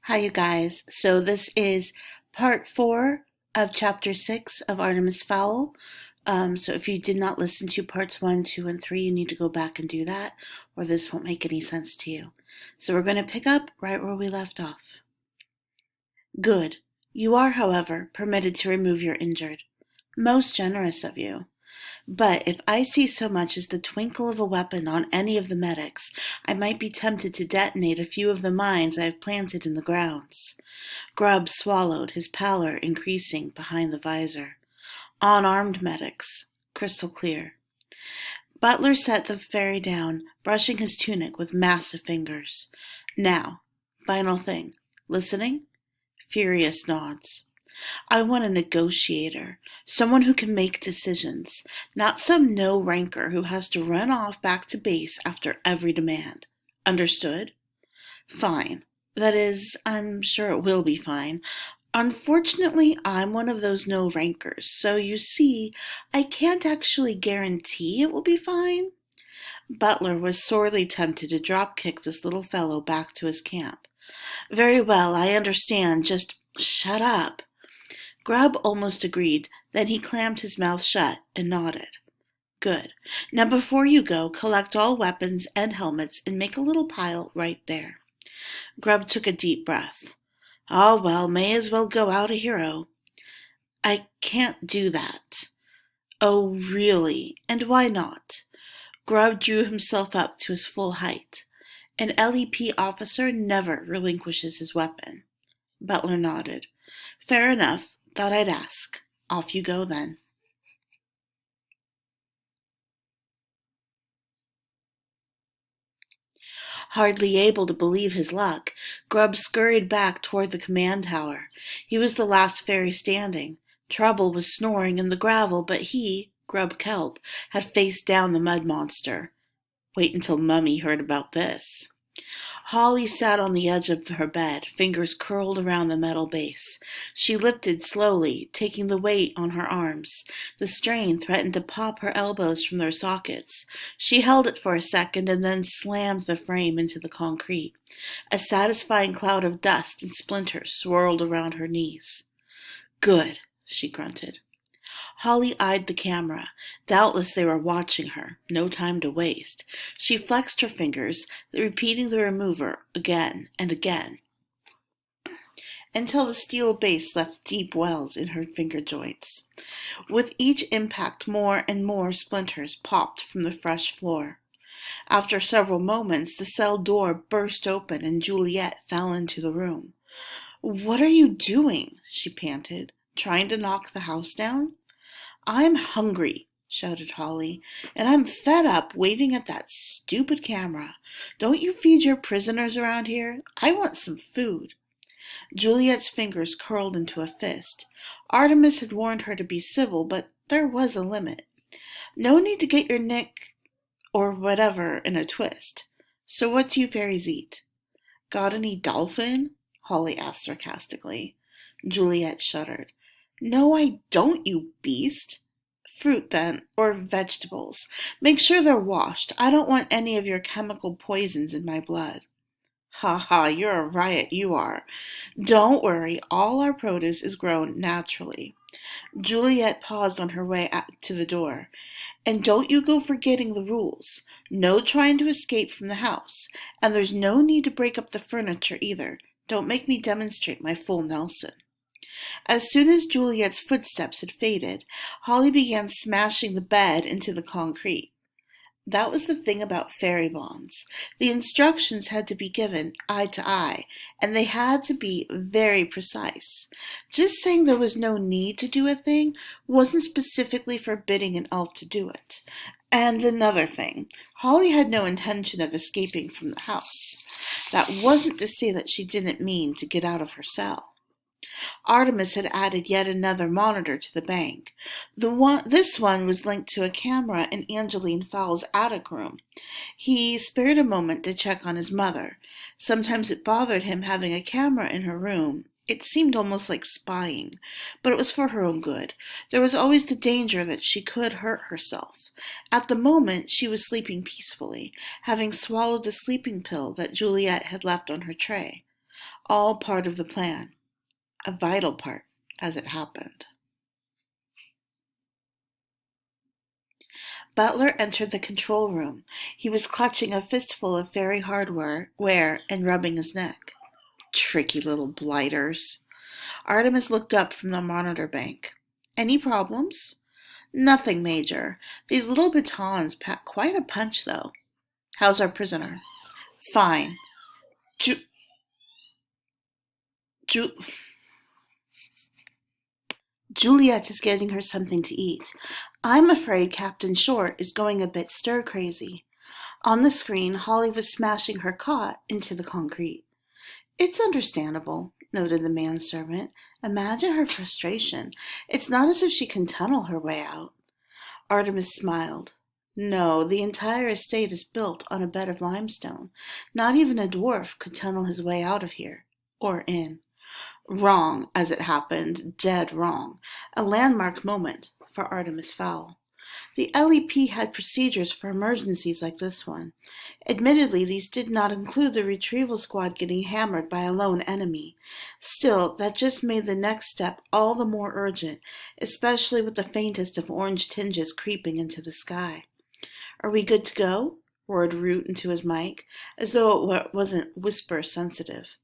Hi, you guys. So this is part 4 of chapter 6 of Artemis Fowl. So if you did not listen to parts 1, 2, and 3, you need to go back and do that, or this won't make any sense to you. So we're going to pick up right where we left off. Good. You are, however, permitted to remove your injured. Most generous of you. But if I see so much as the twinkle of a weapon on any of the medics, I might be tempted to detonate a few of the mines I have planted in the grounds. Grubb swallowed, his pallor increasing behind the visor. Unarmed medics. Crystal clear. Butler set the ferry down, brushing his tunic with massive fingers. Now, final thing. Listening? Furious nods. I want a negotiator, someone who can make decisions, not some no-ranker who has to run off back to base after every demand. Understood? Fine. That is, I'm sure it will be fine. Unfortunately, I'm one of those no-rankers, so you see, I can't actually guarantee it will be fine. Butler was sorely tempted to drop-kick this little fellow back to his camp. Very well, I understand. Just shut up. Grubb almost agreed, then he clammed his mouth shut and nodded. Good. Now before you go, collect all weapons and helmets and make a little pile right there. Grubb took a deep breath. Oh, well, may as well go out a hero. I can't do that. Oh, really? And why not? Grubb drew himself up to his full height. An LEP officer never relinquishes his weapon. Butler nodded. Fair enough. Thought I'd ask. Off you go, then. Hardly able to believe his luck, Grubb scurried back toward the command tower. He was the last ferry standing. Trouble was snoring in the gravel, but he, Grubb Kelp, had faced down the mud monster. Wait until Mummy heard about this. Holly sat on the edge of her bed, fingers curled around the metal base. She lifted slowly, taking the weight on her arms. The strain threatened to pop her elbows from their sockets. She held it for a second and then slammed the frame into the concrete. A satisfying cloud of dust and splinters swirled around her knees. Good, she grunted. Holly eyed the camera. Doubtless they were watching her. No time to waste. She flexed her fingers, repeating the remover again and again, until the steel base left deep wells in her finger joints. With each impact, more and more splinters popped from the fresh floor. After several moments, the cell door burst open and Juliet fell into the room. What are you doing? She panted. Trying to knock the house down? I'm hungry, shouted Holly, and I'm fed up waving at that stupid camera. Don't you feed your prisoners around here? I want some food. Juliet's fingers curled into a fist. Artemis had warned her to be civil, but there was a limit. No need to get your neck or whatever in a twist. So what do you fairies eat? Got any dolphin? Holly asked sarcastically. Juliet shuddered. No, I don't, you beast. Fruit, then, or vegetables. Make sure they're washed. I don't want any of your chemical poisons in my blood. Ha ha, you're a riot, you are. Don't worry, all our produce is grown naturally. Juliet paused on her way to the door. And don't you go forgetting the rules. No trying to escape from the house. And there's no need to break up the furniture either. Don't make me demonstrate my full Nelson. As soon as Juliet's footsteps had faded, Holly began smashing the bed into the concrete. That was the thing about fairy bonds. The instructions had to be given eye to eye, and they had to be very precise. Just saying there was no need to do a thing wasn't specifically forbidding an elf to do it. And another thing, Holly had no intention of escaping from the house. That wasn't to say that she didn't mean to get out of her cell. Artemis had added yet another monitor to the bank. This one was linked to a camera in Angeline Fowl's attic room. He spared a moment to check on his mother. Sometimes it bothered him having a camera in her room. It seemed almost like spying, but it was for her own good. There was always the danger that she could hurt herself. At the moment, she was sleeping peacefully, having swallowed the sleeping pill that Juliet had left on her tray. All part of the plan. A vital part, as it happened. Butler entered the control room. He was clutching a fistful of fairy hardware and rubbing his neck. Tricky little blighters. Artemis looked up from the monitor bank. Any problems? Nothing major. These little batons pack quite a punch, though. How's our prisoner? Fine. Ju- Ju- Juliet is getting her something to eat. I'm afraid Captain Short is going a bit stir-crazy. On the screen, Holly was smashing her cot into the concrete. It's understandable, noted the manservant. Imagine her frustration. It's not as if she can tunnel her way out. Artemis smiled. No, the entire estate is built on a bed of limestone. Not even a dwarf could tunnel his way out of here. Or in. Wrong, as it happened, dead wrong. A landmark moment for Artemis Fowl. The LEP had procedures for emergencies like this one. Admittedly, these did not include the retrieval squad getting hammered by a lone enemy. Still, that just made the next step all the more urgent, especially with the faintest of orange tinges creeping into the sky. Are we good to go? Roared Root into his mic, as though it wasn't whisper sensitive.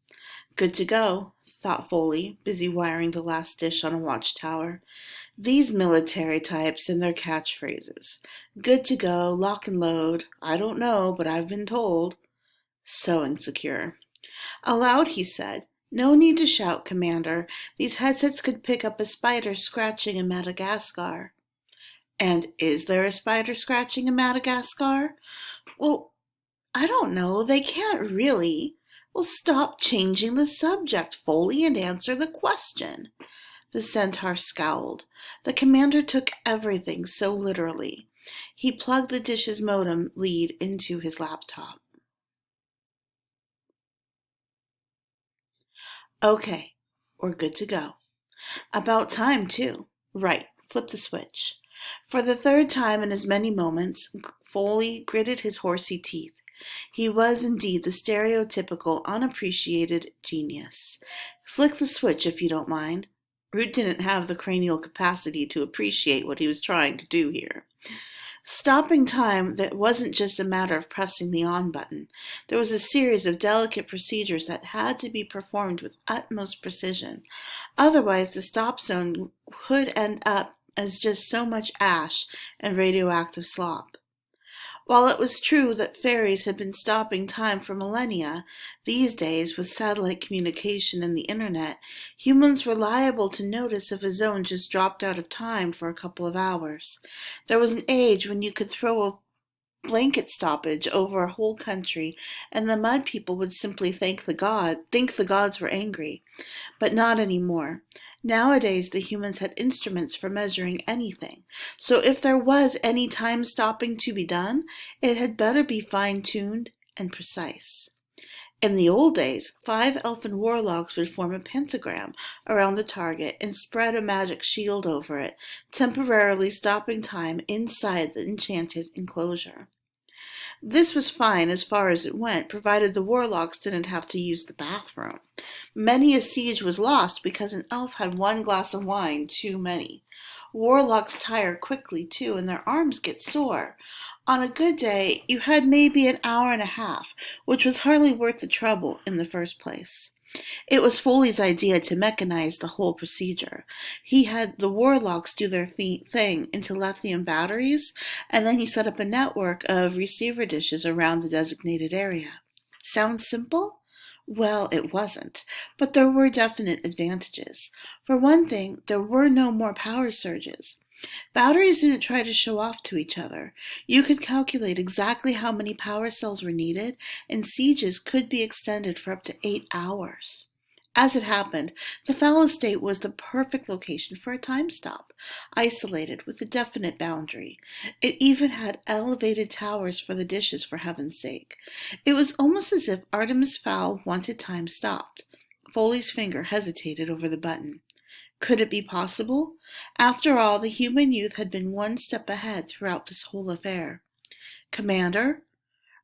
Good to go, thought Foley, busy wiring the last dish on a watchtower. These military types and their catchphrases. Good to go, lock and load. I don't know, but I've been told. So insecure. Aloud he said, No need to shout, Commander. These headsets could pick up a spider scratching in Madagascar. And is there a spider scratching in Madagascar? Well, I don't know. They can't really. Well, stop changing the subject, Foley, and answer the question. The centaur scowled. The commander took everything so literally. He plugged the dish's modem lead into his laptop. Okay, we're good to go. About time, too. Right, flip the switch. For the third time in as many moments, Foley gritted his horsey teeth. He was indeed the stereotypical, unappreciated genius. Flick the switch if you don't mind. Root didn't have the cranial capacity to appreciate what he was trying to do here. Stopping time that wasn't just a matter of pressing the on button. There was a series of delicate procedures that had to be performed with utmost precision. Otherwise, the stop zone could end up as just so much ash and radioactive slop. While it was true that fairies had been stopping time for millennia, these days, with satellite communication and the internet, humans were liable to notice if a zone just dropped out of time for a couple of hours. There was an age when you could throw a blanket stoppage over a whole country, and the mud people would simply think the gods were angry. But not anymore. Nowadays, the humans had instruments for measuring anything. So if there was any time stopping to be done, it had better be fine-tuned and precise. In the old days, 5 elfin warlocks would form a pentagram around the target and spread a magic shield over it, temporarily stopping time inside the enchanted enclosure. This was fine as far as it went, provided the warlocks didn't have to use the bathroom. Many a siege was lost because an elf had one glass of wine too many. Warlocks tire quickly, too, and their arms get sore. On a good day, you had maybe an hour and a half, which was hardly worth the trouble in the first place. It was Foley's idea to mechanize the whole procedure. He had the warlocks do their thing into lithium batteries, and then he set up a network of receiver dishes around the designated area. Sounds simple? Well, it wasn't, but there were definite advantages. For one thing, there were no more power surges. Batteries didn't try to show off to each other. You could calculate exactly how many power cells were needed, and sieges could be extended for up to 8 hours. As it happened, the Fowl estate was the perfect location for a time stop, isolated with a definite boundary. It even had elevated towers for the dishes, for heaven's sake. It was almost as if Artemis Fowl wanted time stopped. Foley's finger hesitated over the button. Could it be possible? After all, the human youth had been one step ahead throughout this whole affair. Commander?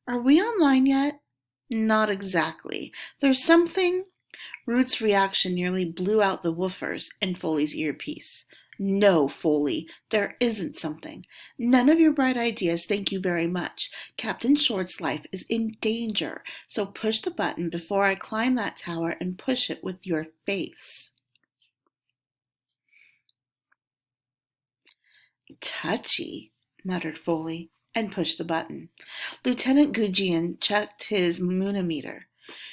Are we online yet? Not exactly. There's something Root's reaction nearly blew out the woofers in Foley's earpiece. No, Foley, there isn't something. None of your bright ideas, thank you very much. Captain Short's life is in danger, so push the button before I climb that tower and push it with your face. Touchy, muttered Foley, and pushed the button. Lieutenant Gujian checked his moonometer.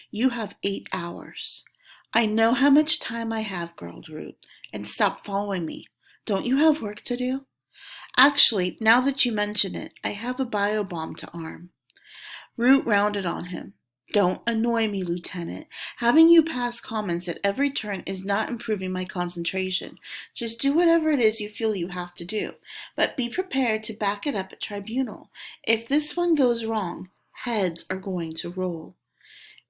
You have 8 hours. I know how much time I have, growled Root, and stop following me. Don't you have work to do? Actually, now that you mention it, I have a biobomb to arm. Root rounded on him. Don't annoy me, Lieutenant. Having you pass comments at every turn is not improving my concentration. Just do whatever it is you feel you have to do, but be prepared to back it up at tribunal. If this one goes wrong, heads are going to roll.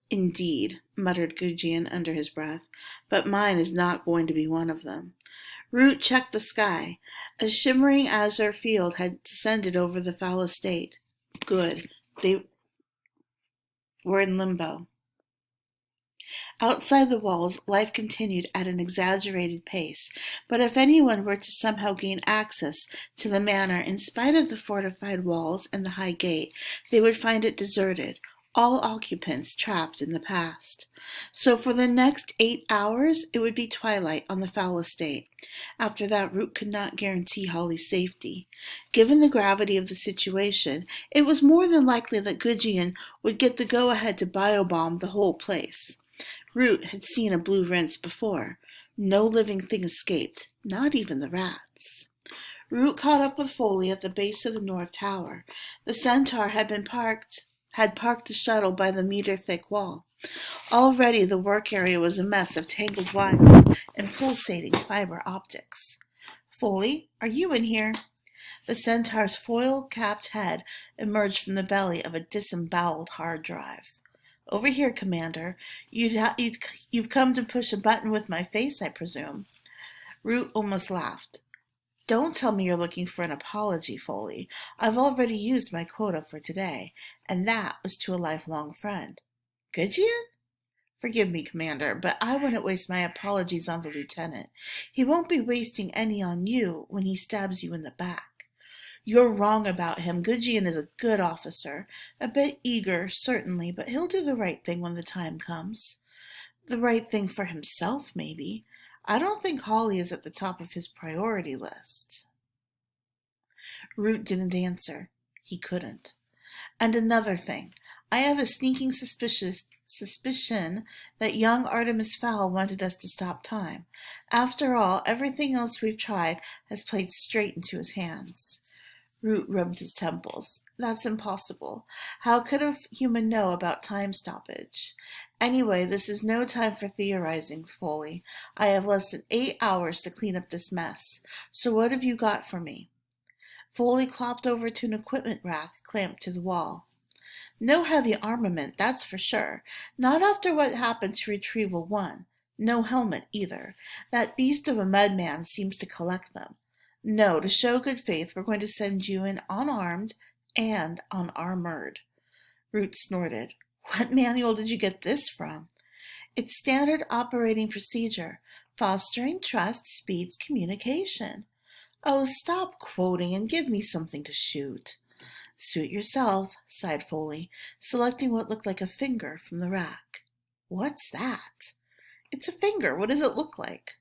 Indeed, muttered Gujian under his breath, but mine is not going to be one of them. Root checked the sky. A shimmering azure field had descended over the Fowl estate. Good. They were in limbo. Outside the walls, life continued at an exaggerated pace, but if anyone were to somehow gain access to the manor in spite of the fortified walls and the high gate, they would find it deserted, all occupants trapped in the past. So for the next 8 hours, it would be twilight on the Fowl estate. After that, Root could not guarantee Holly's safety. Given the gravity of the situation, it was more than likely that Gujian would get the go-ahead to biobomb the whole place. Root had seen a blue rinse before. No living thing escaped, not even the rats. Root caught up with Foley at the base of the north tower. The Centaur had parked the shuttle by the meter-thick wall. Already the work area was a mess of tangled wire and pulsating fiber optics. Foley, are you in here? The Centaur's foil-capped head emerged from the belly of a disemboweled hard drive. Over here, Commander. You've come to push a button with my face, I presume. Root almost laughed. Don't tell me you're looking for an apology, Foley. I've already used my quota for today, and that was to a lifelong friend. Gujian? Forgive me, Commander, but I wouldn't waste my apologies on the lieutenant. He won't be wasting any on you when he stabs you in the back. You're wrong about him. Gujian is a good officer. A bit eager, certainly, but he'll do the right thing when the time comes. The right thing for himself, maybe. I don't think Holly is at the top of his priority list. Root didn't answer. He couldn't. And another thing. I have a sneaking suspicion that young Artemis Fowl wanted us to stop time. After all, everything else we've tried has played straight into his hands. Root rubbed his temples. That's impossible. How could a human know about time stoppage? Anyway, this is no time for theorizing, Foley. I have less than 8 hours to clean up this mess. So what have you got for me? Foley clopped over to an equipment rack clamped to the wall. No heavy armament, that's for sure. Not after what happened to Retrieval 1. No helmet, either. That beast of a mudman seems to collect them. No, to show good faith, we're going to send you in unarmed and unarmored. Root snorted. What manual did you get this from? It's standard operating procedure. Fostering trust speeds communication. Oh, stop quoting and give me something to shoot. Suit yourself, sighed Foley, selecting what looked like a finger from the rack. What's that? It's a finger. What does it look like?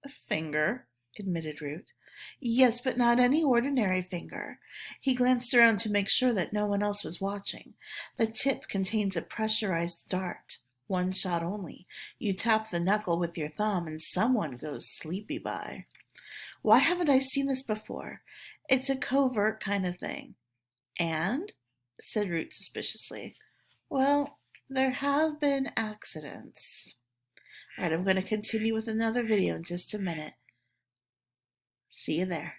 A finger, admitted Root. Yes, but not any ordinary finger. He glanced around to make sure that no one else was watching. The tip contains a pressurized dart. One shot only. You tap the knuckle with your thumb and someone goes sleepy by. Why haven't I seen this before? It's a covert kind of thing. And? Said Root suspiciously. Well, there have been accidents. All right, I'm going to continue with another video in just a minute. See you there.